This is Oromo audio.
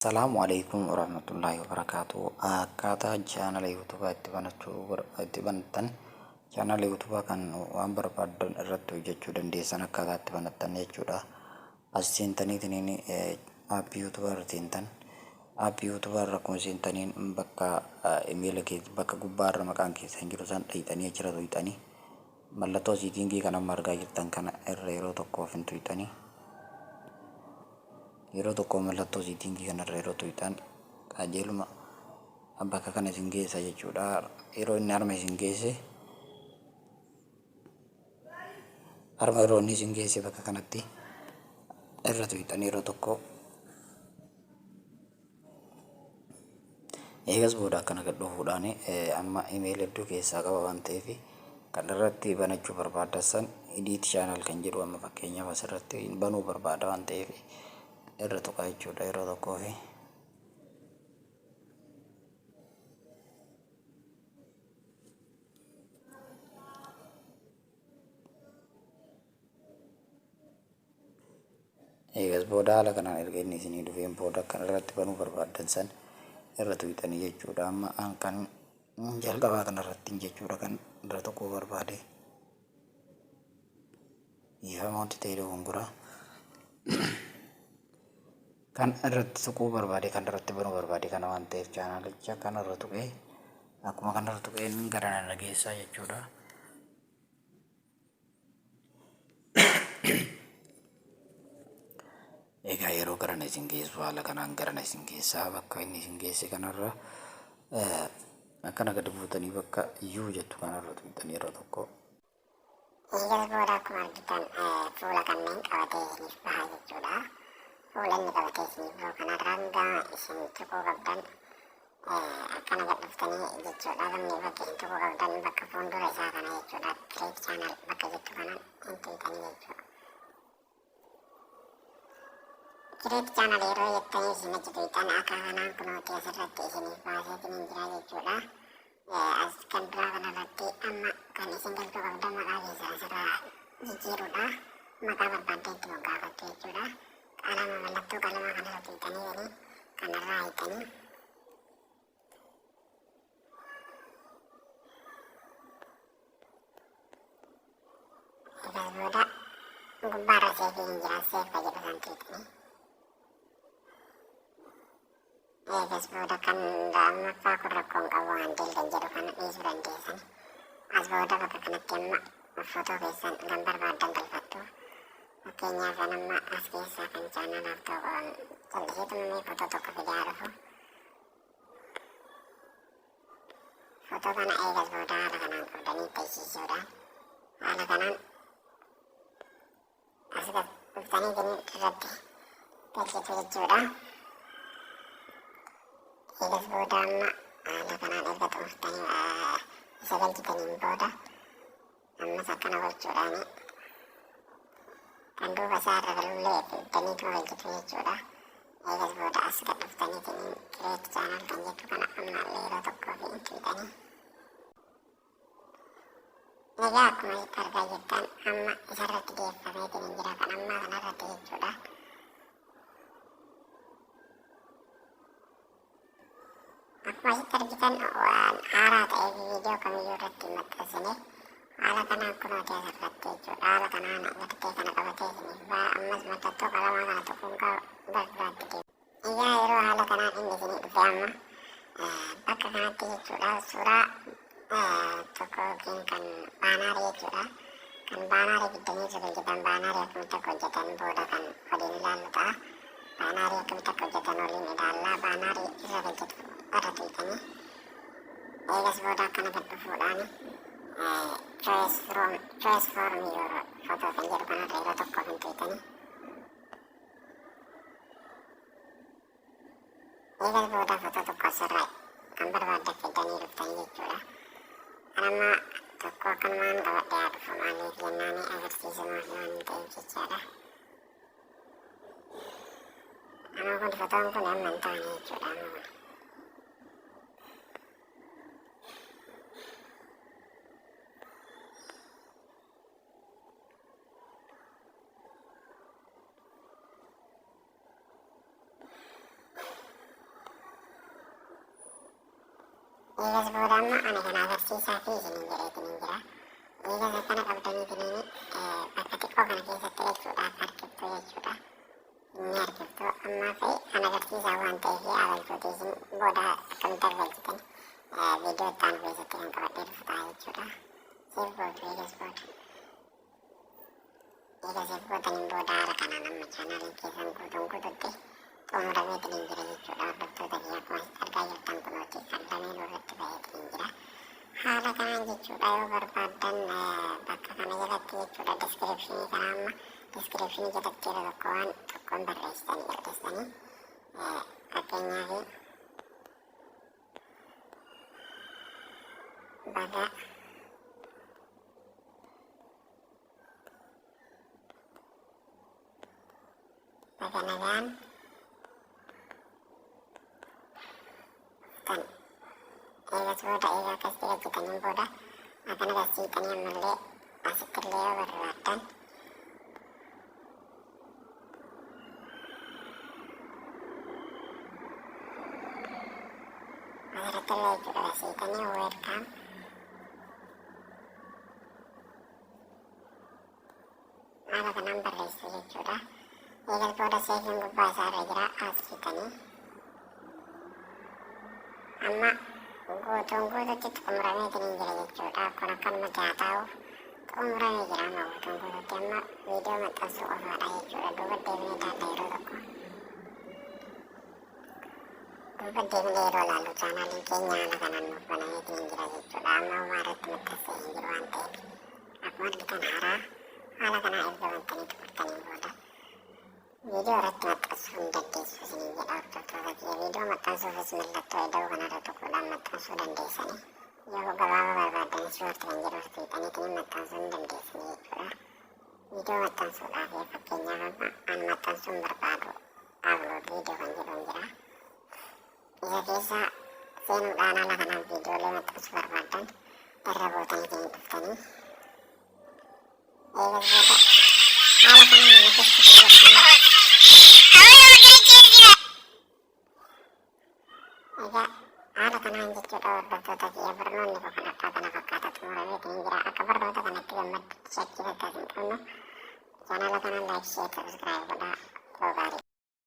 Assalamualaikum warahmatullahi wabarakatuh. Akkaataa chaanala yuutuubaa itti banattan chaanala yuutuubaa kan waan barbaadan irratti hojjechuu dandeessan akkaataa itti banattan jechuudha. As seentaniitiin aappii yuutuubaa irra seentan aappii yuutuubaa irra akkuma seentaniin bakka imeela keessa bakka gubbaarra maqaan keessan jiru san dhayxanii achirra tuqxanii mallattoo siitingii kan amma argaa jirtan kana irra yeroo tokkoof hin tuqxanii yeroo tokko mallattoo siitingii kanarra yeroo tuqxan qajeeluma bakka kana isin geessa jechuudha. Yeroo inni harma isin geesse yeroo inni isin geesse bakka kanatti irra tuqxan yeroo tokko eegas booda akkana gad dhufuudhaan amma imeela hedduu keessaa qaba waan ta'eef kan irratti banachuu barbaaddan edit channel kan jedhu amma fakkeenyaaf asirratti banuu barbaada waan ta'eef irra tuqaa jechuudha yeroo tokkoo fi eegas booda haala kanaan erga inni isinii dhufeen booda kan irratti banuu barbaaddan san irra tuqxanii jechuudha. Amma kan jalqabaa kanarratti jechuudha kan irra tuquu barbaade ifamooti ta'ee dogongoraa kan irratti tuquu barbaade kan irratti banuu barbaade kana waan ta'eef chaanalicha kanarra tuqee akkuma kanarra tuqeen gara nana geessaa jechuudha. Egaa yeroo garana isin geessu haala kanaan garana isin geessaa bakka inni isin geesse kanarra akkana gadi buutanii bakka iyyuu jettu kanarra tuqxanii yeroo tokko. Eegas booda akkuma argitan fuula kanneen qabatee isiniif baha jechuudha. Fuula inni qabatee isiniif bahu kanarra hanga isin tuquu qabdan akkana gad dhuftanii jechuudha. Lamni bakka isin tuquu qabdan bakka fuuldura isaa kana jechuudha. Create channel bakka jettu kana hin tuqxanii jechuudha. Create channel yeroo jettanii isin achi tuqxan akka kanaan kunuuti asirratti isiniif baaseetiin hin jira jechuudha. As kan biraa kanarratti amma kan isin galchuu qabdan maqaa keessaa asirraa jijjiiruudha. Maqaa barbaadde itti moggaafattu jechuudha. Qalama mallattoo qalamaa kanarra tuqxanii kanarraa hiiktanii eegas booda gubbaarra seefii hin jira seef ka jedhu san tuqxanii eegas booda kan lammaffaa kun rakkoon qabu handeel kan jedhu kana dhiisuu dandeessan. As booda bakka kanatti amma footoo keessan kan barbaaddan galfattu. Fakkeenyaaf kan amma as keessaa kan chaanalaaf ta'u calliseetumamee footoo tokko fidaa dhufu. Footoo kana eegas booda haala kanaan qabdanii teessisuudhaan haala kanaan as dhuftanii irratti galchitu jechuudha. Eegas booda amma haala kanaan erga xumuftanii isa galchitaniin booda ammas akkana gochuudhaani kan duuba isaa irra galullee fiddaniituma galchitu jechuudha. Eegas booda as gad dhuftaniitiin create channel kan jettu kana ammallee yeroo tokkoo fi hin tuqxanii. Egaa akkuma argaa jirtan amma isarratti geeffameetiin hin jira kan ammaa kanarratti jechuudha. Akkuma asitti argitan waan haaraa ta'ee fi viidiyoo kamiyyuu irratti hin maxxansine haala kanaan kunuuti asirratti jechuudha. Haala kanaan gartee kana qabatee isiniif baha ammas mallattoo qalamaa kana tuquun barbaaddate deemu. Egaa yeroo haala kanaan inni isinii dhufe amma bakka kanatti jechuudha suuraa tokko yookiin kan baanaarii jechuudha. Kan baanaarii fiddanii isa hojjetan baanaarii akkamitti akka hojjetan booda kan waliin ilaallu ta'a. Baanaarii akkamitti akka hojjetan waliin ilaallaa baanaarii irra hojjetu irra tuqxanii eegas booda akkana gad dhufuudhaan choice from your photo kan jedhu kanarra yeroo tokkoof hin tuqxanii eegas booda footoo tokko asirraa kan barbaaddan fiddanii dhuftanii jechuudha. Kan amma tokko akkanumaan qabadhee haa dhufu maaliif jennaanii agarsiisumaaf waan ta'eef jechaadha. Amma kun fotoon kun amma hin taane jechuudha amma kun. Eegas booda amma ani kana agarsiisaa fi isiniin jedheetiniin jira. Eegas akkana qabdaniitiniin bakka xiqqoo kana keessatti jechuudhaaf harkiftuu jechuudha. Inni harkiftuu ammaa fi kan agarsiisaa waan ta'eef agalchuuti isin booda akkamitti argalchitan viidiyoo itti aanu keessatti kan qabadhee dhufu ta'a jechuudha. Seef gootu eegas booda. Eegas seef gootaniin booda haala kanaan amma chaanaaliin keessan guututti xumurameetiniin jira jechuudha. Hordoftoota kiyya akkuma argaa jirtan kunuuti qallameen irratti baheetiniin jira. Haala kanaan jechuudha yoo barbaaddan bakka kana jalatti jechuudha diskiripshinii kana amma diskiripshinii jalatti yeroo tokkoon barreessitanii ergistanii fakkeenyaaf baga nagaan kan eegas booda eegaa akkas hojjetaniin booda akkana barsiisanii ammallee asittillee yoo barbaaddan asirrattillee jechuudha barsiisanii weelkaam haala kanaan barreessu jechuudha. Eegas booda seefiin gubbaa isaa irra jira asitanii amma guututti xumurameetiniin jira jechuudha. Kun akkanumatti haa ta'u xumuramee jira amma guututti amma viidiyoo maxxansuu qofaadha jechuudha. Duuba deemnee ilaalla yeroo tokko. Duuba deemnee yeroo ilaallu chaanaaliin keenya haala kanaan nuuf banameetiniin jira jechuudha. Amma homaa irratti maxxansee hin jiru waan ta'eef akkuma argitan haaraa haala kanaa erga wantanii xumurtaniin booda viidiyoo irratti maxxansuu hin dandeessu isiniin jedha hordoftoota kiyya. Viidiyoo maxxansuufis mallattoo ida'uu kanarra tuquudhaan maxxansuu dandeessanii yoo gabaabaa barbaaddanis shoorti kan jedhu fiixaniitiin maxxansuu hin dandeessanii jechuudha. Viidiyoo maxxansuudhaaf fakkeenyaaf amma an maxxansuu hin barbaadu upload viidiyoo kan jedhuun jira. Isa keessa seenuudhaan haala kanaan viidiyoolee maxxansuu barbaaddan irra buutaniitiin dhuftanii eegas booda haala kanaan nuti egaa haala kanaan jechuudha hordoftoota kiyya barnoonni kun akka kana fakkaata xumurameetiin jira. Akka barnoota kanatti gammachuun shakkii takkaas hin qabnu chaanaala kanaan laayik sheer sabskiraayib godhaa. Gaarii.